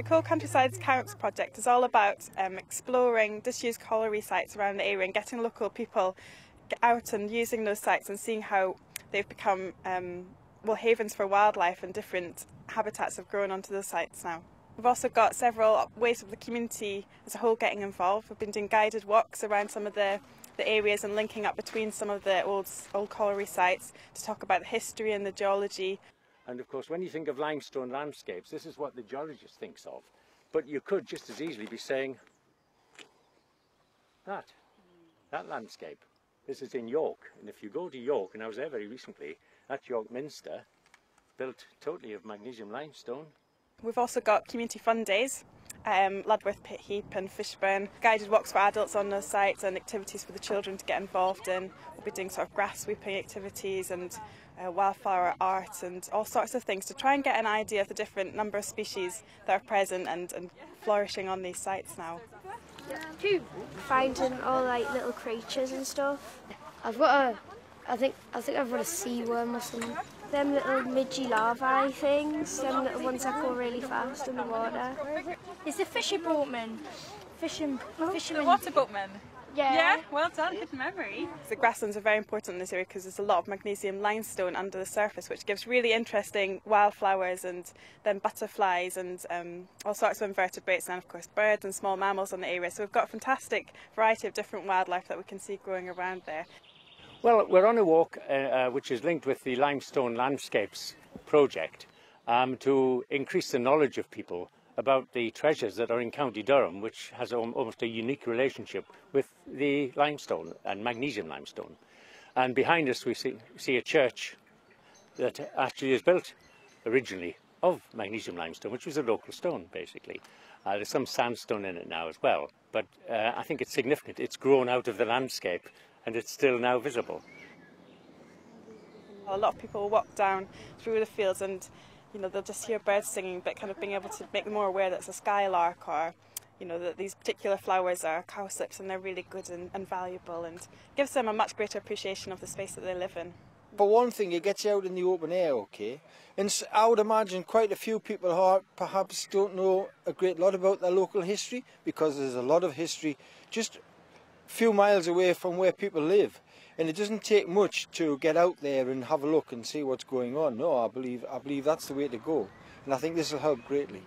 Cool Countrysides Counts project is all about exploring disused colliery sites around the area and getting local people out and using those sites and seeing how they've become havens for wildlife, and different habitats have grown onto those sites now. We've also got several ways of the community as a whole getting involved. We've been doing guided walks around some of the areas and linking up between some of the old colliery sites to talk about the history and the geology. And of course, when you think of limestone landscapes, this is what the geologist thinks of. But you could just as easily be saying that landscape. This is in York, and if you go to York, and I was there very recently, that's York Minster, built totally of magnesium limestone. We've also got community fun days, Ludworth, Pit Heap and Fishburn, guided walks for adults on those sites and activities for the children to get involved in. We'll be doing sort of grass sweeping activities and wildflower art and all sorts of things to try and get an idea of the different number of species that are present and flourishing on these sites now. Finding all like little creatures and stuff. I think I've got a sea worm or something. Them little midgy larvae things, them little ones that go really fast in the water. It's the fisher boatman. Fisherman. The water boatman? Yeah, well done, good memory. The grasslands are very important in this area because there's a lot of magnesium limestone under the surface, which gives really interesting wildflowers and then butterflies and all sorts of invertebrates, and of course birds and small mammals on the area. So we've got a fantastic variety of different wildlife that we can see growing around there. Well, we're on a walk which is linked with the Limestone Landscapes project to increase the knowledge of people about the treasures that are in County Durham, which has almost a unique relationship with the limestone and magnesium limestone. And behind us we see a church that actually is built originally of magnesium limestone, which was a local stone basically. There's some sandstone in it now as well, but I think it's significant. It's grown out of the landscape and it's still now visible. A lot of people walk down through the fields and they'll just hear birds singing, but kind of being able to make them more aware that it's a skylark, or that these particular flowers are cowslips and they're really good and valuable, and gives them a much greater appreciation of the space that they live in. For one thing, it gets you out in the open air, okay? And I would imagine quite a few people who perhaps don't know a great lot about their local history, because there's a lot of history just a few miles away from where people live. And it doesn't take much to get out there and have a look and see what's going on. No, I believe that's the way to go. And I think this will help greatly.